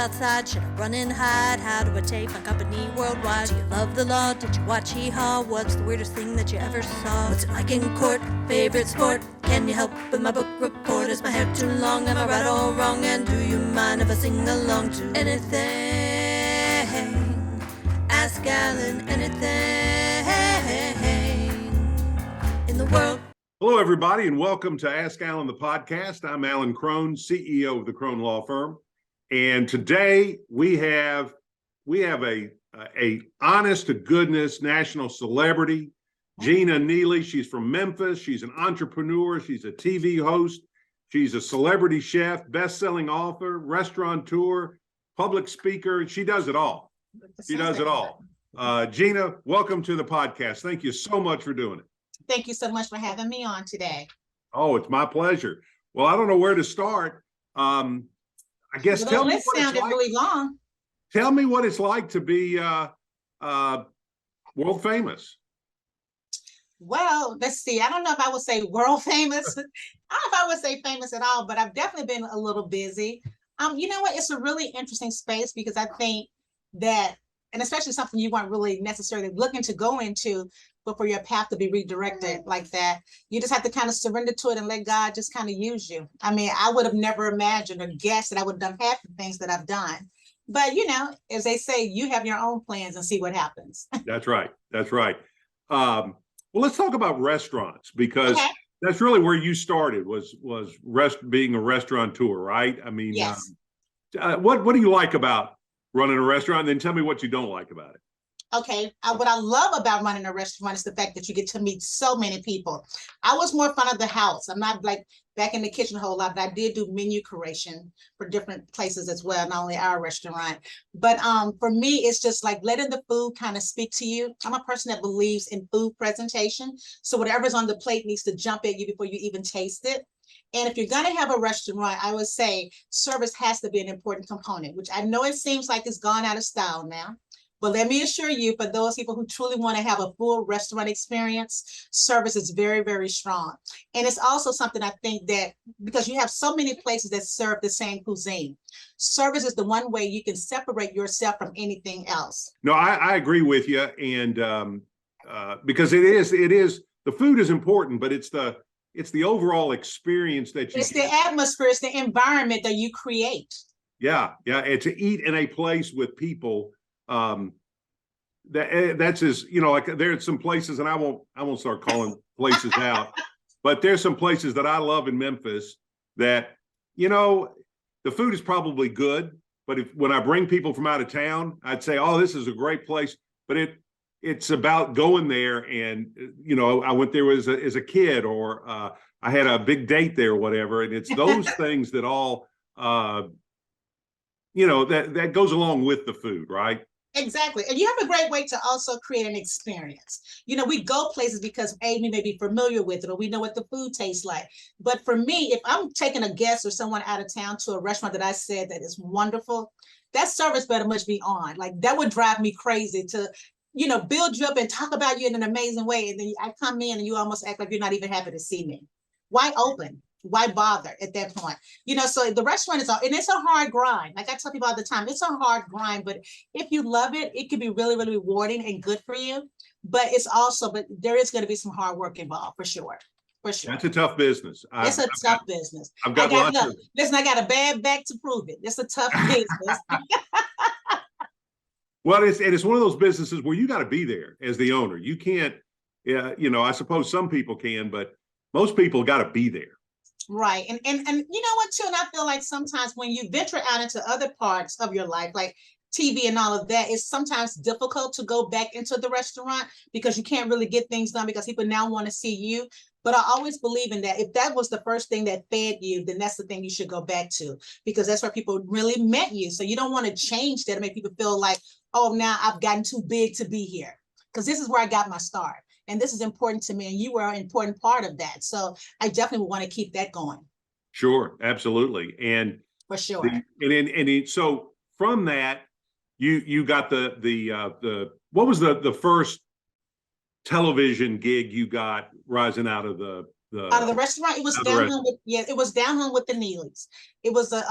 outside? Should I run and hide? How do I take my company worldwide? Do you love the law? Did you watch Hee-Haw? What's the weirdest thing that you ever saw? What's it like in court? Favorite sport? Can you help with my book report? Is my hair too long? Am I right or wrong? And do you mind if I sing along to anything? Ask Alan anything in the world. Hello, everybody, and welcome to Ask Alan, the podcast. I'm Alan Crone, CEO of the Crone Law Firm. And today we have a honest to goodness national celebrity, Gina Neely. She's from Memphis. She's an entrepreneur. She's a TV host. She's a celebrity chef, best-selling author, restaurateur, public speaker. She does it all. She does it all. Gina, welcome to the podcast. Thank you so much for doing it. Thank you so much for having me on today. Oh, it's my pleasure. Well, I don't know where to start. I guess Well, tell me this what sounded it's like. really long. Tell me what it's like to be world famous. Well, let's see. I don't know if I would say world famous. I don't know if I would say famous at all, but I've definitely been a little busy. You know what? It's a really interesting space because I think that, and especially something you weren't really necessarily looking to go into, but for your path to be redirected like that, you just have to kind of surrender to it and let God just kind of use you. I mean, I would have never imagined or guessed that I would have done half the things that I've done. But, you know, as they say, you have your own plans and see what happens. That's right. That's right. Well, let's talk about restaurants because Okay. that's really where you started was being a restaurateur, right? I mean, Yes. What do you like about running a restaurant? And then tell me what you don't like about it. Okay, what I love about running a restaurant is the fact that you get to meet so many people. I was more fun of the house. I'm not like back in the kitchen a whole lot, but I did do menu curation for different places as well, not only our restaurant. But for me, it's just like letting the food kind of speak to you. I'm a person that believes in food presentation. So whatever's on the plate needs to jump at you before you even taste it. And if you're going to have a restaurant, I would say service has to be an important component, which I know it seems like it's gone out of style now. But let me assure you, for those people who truly want to have a full restaurant experience, service is very, very strong. And it's also something I think that because you have so many places that serve the same cuisine, service is the one way you can separate yourself from anything else. No, I agree with you. And because it is the food is important, but it's the overall experience that you It's the atmosphere, it's the environment that you create. Yeah. And to eat in a place with people. That's as you know, like there's some places, and I won't start calling places out, but there's some places that I love in Memphis that, you know, the food is probably good, but when I bring people from out of town, I'd say, oh, this is a great place, but it's about going there. And, you know, I went there as a kid, or I had a big date there or whatever. And it's those things that all, you know, that goes along with the food, right? Exactly. And you have a great way to also create an experience. You know, we go places because A, we may be familiar with it or we know what the food tastes like. But for me, if I'm taking a guest or someone out of town to a restaurant that I said that is wonderful, that service better much be on. Like that would drive me crazy to, you know, build you up and talk about you in an amazing way. And then I come in and you almost act like you're not even happy to see me. Why open? Why bother at that point? You know, so the restaurant is, and it's a hard grind. Like I tell people all the time, it's a hard grind, but if you love it, it can be really, really rewarding and good for you. But there is going to be some hard work involved for sure. For sure. That's a tough business. It's a tough business. I've got lots of... Listen, I got a bad back to prove it. It's a tough business. Well, it's one of those businesses where you got to be there as the owner. You can't, you know, I suppose some people can, but most people got to be there. Right. And you know what, too? And I feel like sometimes when you venture out into other parts of your life, like TV and all of that, it's sometimes difficult to go back into the restaurant because you can't really get things done because people now want to see you. But I always believe in that. If that was the first thing that fed you, then that's the thing you should go back to because that's where people really met you. So you don't want to change that to make people feel like, oh, now I've gotten too big to be here because this is where I got my start. And this is important to me. And you were an important part of that. So I definitely want to keep that going. Sure. Absolutely. And for sure. So from that, you got the what was the first television gig you got rising out of the Out of the restaurant, it was Out of the down restaurant. home with, yeah, it was down home with the Neelys. It was a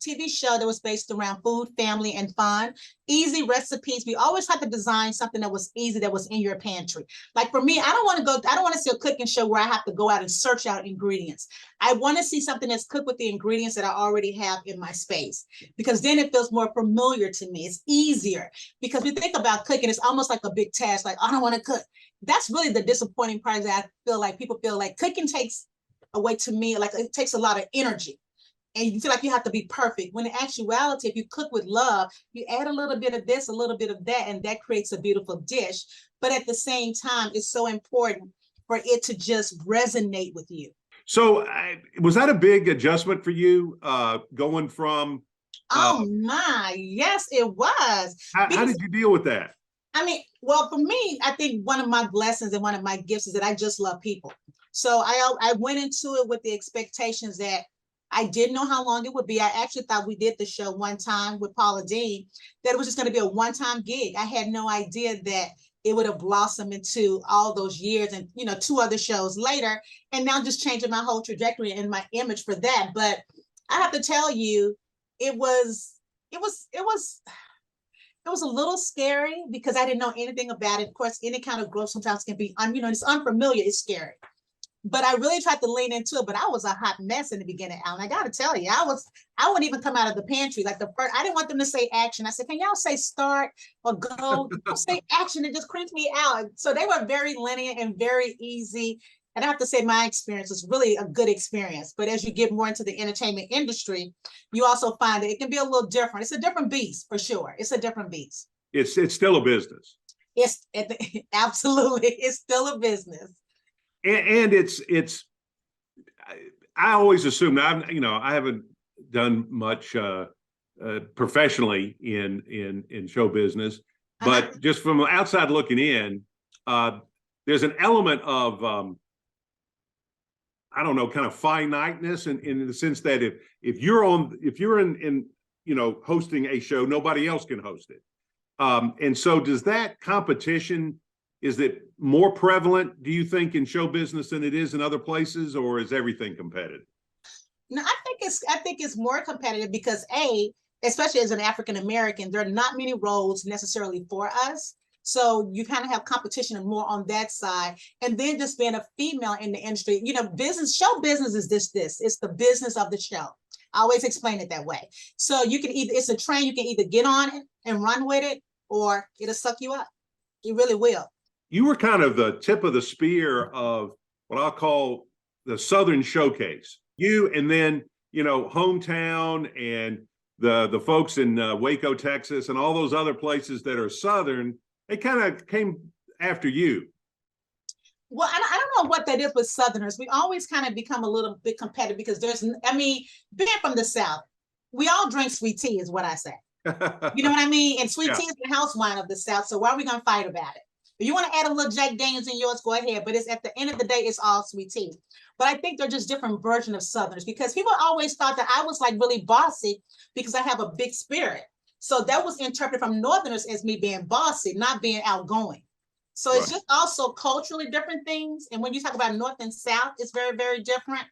TV show that was based around food, family, and fun. Easy recipes. We always had to design something that was easy, that was in your pantry. Like for me, I don't want to see a cooking show where I have to go out and search out ingredients. I want to see something that's cooked with the ingredients that I already have in my space, because then it feels more familiar to me. It's easier, because we think about cooking, it's almost like a big task. Like, I don't want to cook. That's really the disappointing part, that I feel like people feel like cooking takes away, to me, like it takes a lot of energy, and you feel like you have to be perfect, when in actuality, if you cook with love, you add a little bit of this, a little bit of that, and that creates a beautiful dish. But at the same time, it's so important for it to just resonate with you. So was that a big adjustment for you, going from Oh my, yes, it was. how did you deal with that? I mean, well, for me, I think one of my blessings and one of my gifts is that I just love people. So I went into it with the expectations that I didn't know how long it would be. I actually thought, we did the show one time with Paula Dean, that it was just going to be a one-time gig. I had no idea that it would have blossomed into all those years, and 2 other shows later, and now just changing my whole trajectory and my image for that. But I have to tell you, it was a little scary, because I didn't know anything about it. Of course, any kind of growth sometimes can be, it's unfamiliar, it's scary. But I really tried to lean into it, but I was a hot mess in the beginning, Alan. I got to tell you, I wouldn't even come out of the pantry. Like I didn't want them to say action. I said, can y'all say start or go? Don't say action. It just creeps me out. So they were very linear and very easy. And I have to say, my experience was really a good experience. But as you get more into the entertainment industry, you also find that it can be a little different. It's a different beast, for sure. It's a different beast. It's still a business. Absolutely. It's still a business. And I always assumed, I haven't done much professionally in show business, but just from outside looking in, there's an element of I don't know, kind of finiteness, in the sense that if you're in hosting a show, nobody else can host it. And so does that competition, is it more prevalent, do you think, in show business than it is in other places, or is everything competitive? No, I think it's more competitive because, especially as an African American, there are not many roles necessarily for us. So you kind of have competition more on that side. And then just being a female in the industry, show business is this, it's the business of the show. I always explain it that way. So it's a train, you can either get on it and run with it, or it'll suck you up. It really will. You were kind of the tip of the spear of what I'll call the Southern Showcase. You, and then, Hometown and the folks in Waco, Texas, and all those other places that are Southern, they kind of came after you. Well, I don't know what that is with Southerners. We always kind of become a little bit competitive, because being from the South, we all drink sweet tea is what I say. You know what I mean? And sweet tea is the house wine of the South. So why are we going to fight about it? If you want to add a little Jack Daniels in yours, go ahead. But it's at the end of the day, it's all sweet tea. But I think they're just different versions of Southerners, because people always thought that I was like really bossy because I have a big spirit. So that was interpreted from Northerners as me being bossy, not being outgoing. So it's just also culturally different things. And when you talk about North and South, it's very, very different.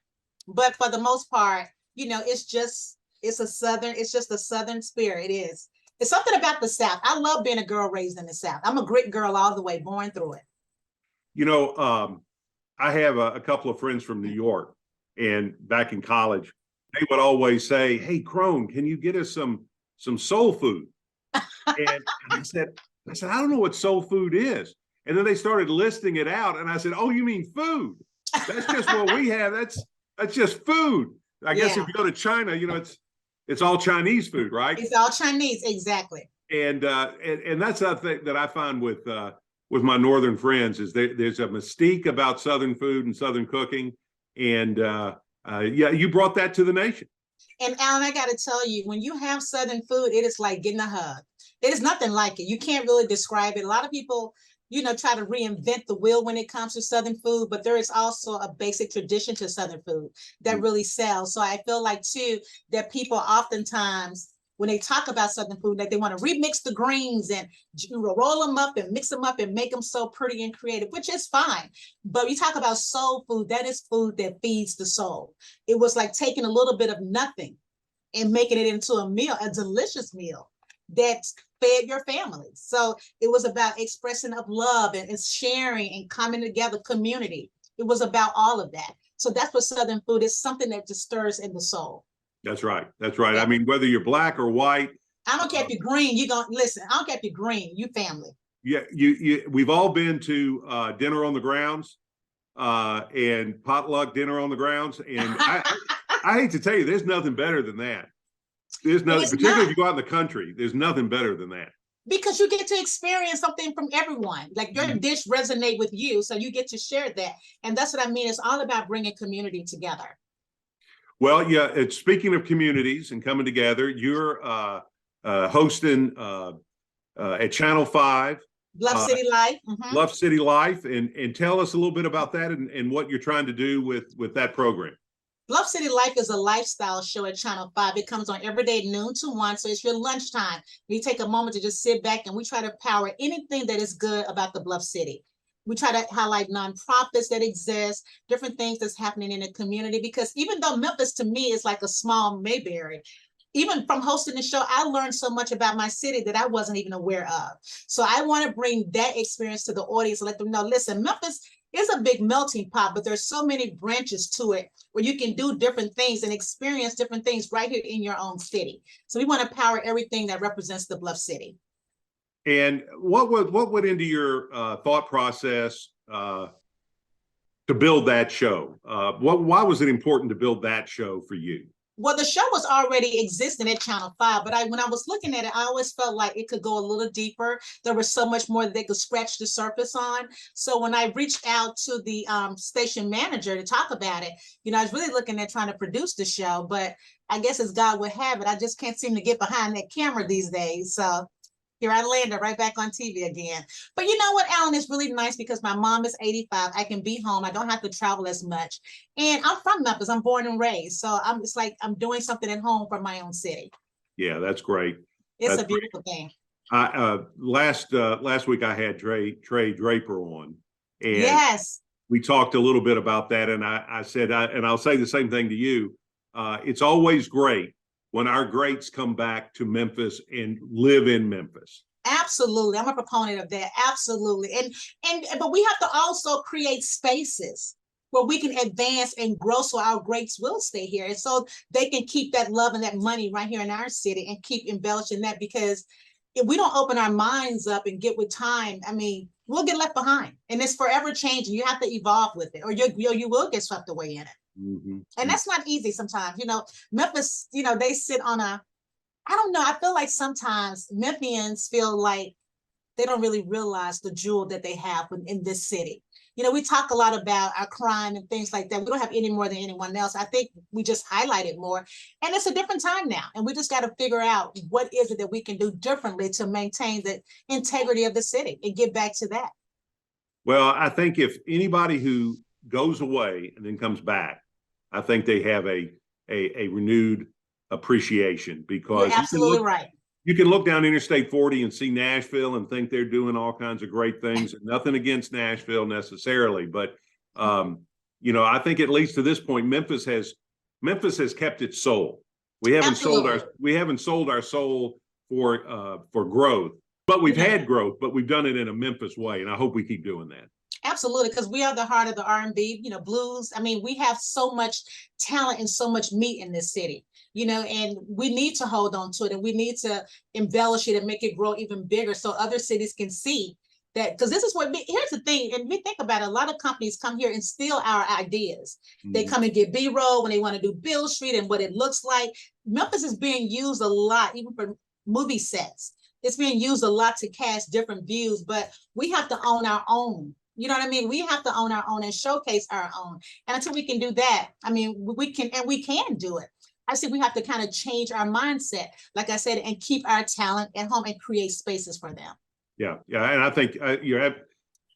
But for the most part, it's just a Southern spirit. It is. It's something about the South. I love being a girl raised in the South. I'm a grit girl all the way, born through it. I have a couple of friends from New York, and back in college, they would always say, "Hey, Crone, can you get us some soul food?" And I said, I don't know what soul food is. And then they started listing it out, and I said, "Oh, you mean food? That's just what we have. That's just food." I guess if you go to China, it's all Chinese food, right? It's all Chinese, exactly. And that's the thing that I find with my Northern friends, is there's a mystique about Southern food and Southern cooking. And you brought that to the nation. And Alan, I got to tell you, when you have Southern food, it is like getting a hug. It is nothing like it. You can't really describe it. A lot of people, try to reinvent the wheel when it comes to Southern food, but there is also a basic tradition to Southern food that really sells. So I feel like too, that people oftentimes when they talk about Southern food, that they want to remix the greens and roll them up and mix them up and make them so pretty and creative, which is fine. But you talk about soul food, that is food that feeds the soul. It was like taking a little bit of nothing and making it into a meal, a delicious meal that fed your family. So it was about expressing of love and sharing and coming together, community. It was about all of that. So that's what Southern food is, something that just stirs in the soul. That's right. That's right. Yeah. I mean, whether you're black or white. I don't care if you're green, you're going to listen. I don't care if you're green, you family. Yeah, we've all been to dinner on the grounds and potluck dinner on the grounds. And I hate to tell you, there's nothing better than that. There's nothing, particularly if you go out in the country, there's nothing better than that. Because you get to experience something from everyone. Like your dish resonate with you, so you get to share that. And that's what I mean. It's all about bringing community together. Well, yeah, speaking of communities and coming together, you're hosting at Channel 5. Bluff City Life. Bluff City Life. And tell us a little bit about that and what you're trying to do with that program. Bluff City Life is a lifestyle show at Channel 5. It comes on every day, noon to 1. So it's your lunchtime. We take a moment to just sit back and we try to power anything that is good about the Bluff City. We try to highlight nonprofits that exist, different things that's happening in the community, because even though Memphis to me is like a small Mayberry, even from hosting the show, I learned so much about my city that I wasn't even aware of. So I want to bring that experience to the audience and let them know, listen, Memphis is a big melting pot, but there's so many branches to it where you can do different things and experience different things right here in your own city. So we want to power everything that represents the Bluff City. And what went into your thought process to build that show? Why was it important to build that show for you? Well, the show was already existing at Channel 5, but when I was looking at it, I always felt like it could go a little deeper. There was so much more that they could scratch the surface on. So when I reached out to the station manager to talk about it, I was really looking at trying to produce the show, but I guess as God would have it, I just can't seem to get behind that camera these days. So here I landed right back on TV again. But you know what, Alan, it's really nice because my mom is 85. I can be home. I don't have to travel as much. And I'm from Memphis. I'm born and raised. So it's like I'm doing something at home for my own city. Yeah, that's great. It's a beautiful thing. Last week I had Trey Draper on. And yes, we talked a little bit about that. And I said, and I'll say the same thing to you. It's always great when our greats come back to Memphis and live in Memphis. Absolutely. I'm a proponent of that. Absolutely. But we have to also create spaces where we can advance and grow so our greats will stay here. And so they can keep that love and that money right here in our city and keep embellishing that, because if we don't open our minds up and get with time, I mean, we'll get left behind, and it's forever changing. You have to evolve with it, or you will get swept away in it. Mm-hmm. And that's not easy sometimes. Memphis, they sit on I don't know. I feel like sometimes Memphians feel like they don't really realize the jewel that they have in this city. We talk a lot about our crime and things like that. We don't have any more than anyone else. I think we just highlight it more. And it's a different time now. And we just got to figure out what is it that we can do differently to maintain the integrity of the city and get back to that. Well, I think if anybody who goes away and then comes back, I think they have a renewed appreciation, because you're absolutely right. You can look down Interstate 40 and see Nashville and think they're doing all kinds of great things. And nothing against Nashville necessarily, but I think at least to this point, Memphis has kept its soul. We haven't sold our soul for growth, but we've had growth, but we've done it in a Memphis way, and I hope we keep doing that. Absolutely, because we are the heart of the R&B, blues. I mean, we have so much talent and so much meat in this city, and we need to hold on to it, and we need to embellish it and make it grow even bigger so other cities can see that. Because this is here's the thing, and we think about it, a lot of companies come here and steal our ideas. Mm-hmm. They come and get B-roll when they want to do Bill Street and what it looks like. Memphis is being used a lot, even for movie sets. It's being used a lot to cast different views, but we have to own our own. You know what I mean? We have to own our own and showcase our own. And until we can do that, I mean, we can do it. I see we have to kind of change our mindset, like I said, and keep our talent at home and create spaces for them. Yeah. And I think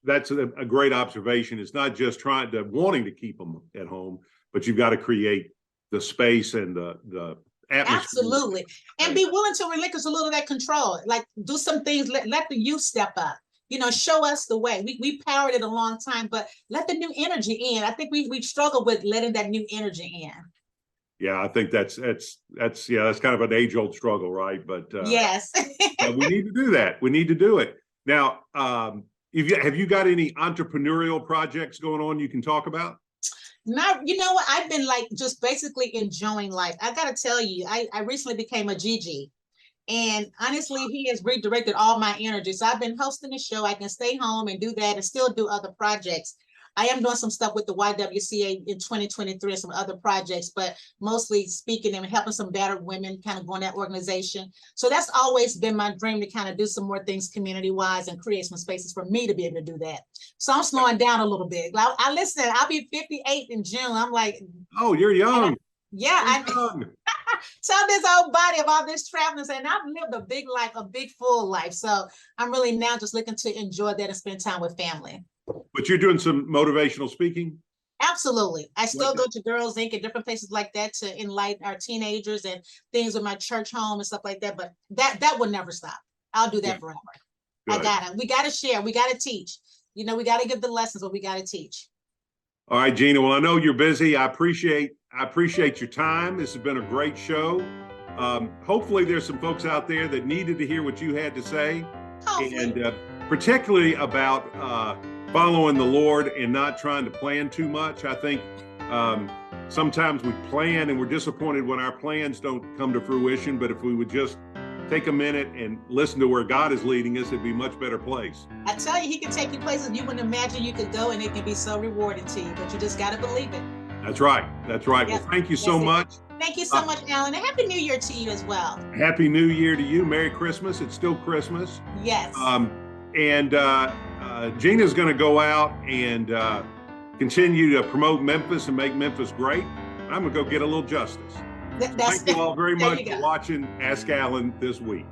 that's a great observation. It's not just wanting to keep them at home, but you've got to create the space and the atmosphere. Absolutely. And be willing to relinquish a little of that control. Like do some things, let the youth step up. Show us the way. We powered it a long time, but let the new energy in. I think we struggle with letting that new energy in. Yeah, I think that's kind of an age-old struggle, right? But yes, we need to do that. We need to do it. Now, have you got any entrepreneurial projects going on you can talk about? Not, you know what? I've been like just basically enjoying life. I gotta tell you, I recently became a GG. And honestly, he has redirected all my energy. So I've been hosting a show. I can stay home and do that and still do other projects. I am doing some stuff with the YWCA in 2023 and some other projects, but mostly speaking and helping some battered women kind of go in that organization. So that's always been my dream, to kind of do some more things community-wise and create some spaces for me to be able to do that. So I'm slowing down a little bit. I listen, I'll be 58 in June. I'm like, oh, you're young. I'm young. Tell this old body of all this traveling, and I've lived a big life, a big full life. So I'm really now just looking to enjoy that and spend time with family. But you're doing some motivational speaking? Absolutely. I still go to Girls Inc. and different places like that to enlighten our teenagers and things with my church home and stuff like that. But that will never stop. I'll do that forever. Good. We gotta share, we gotta teach. We gotta give the lessons, but we gotta teach. All right, Gina. Well, I know you're busy. I appreciate your time. This has been a great show. Hopefully there's some folks out there that needed to hear what you had to say. Hopefully. And particularly about following the Lord and not trying to plan too much. I think sometimes we plan and we're disappointed when our plans don't come to fruition. But if we would just take a minute and listen to where God is leading us, it'd be a much better place. I tell you, he can take you places you wouldn't imagine you could go, and it can be so rewarding to you, but you just got to believe it. That's right. That's right. Yes. Well, thank you so much. Thank you so much, Alan. And Happy New Year to you as well. Happy New Year to you. Merry Christmas. It's still Christmas. Yes. Gina's going to go out and continue to promote Memphis and make Memphis great. I'm going to go get a little justice. Thank you all very much for watching Ask Alan this week.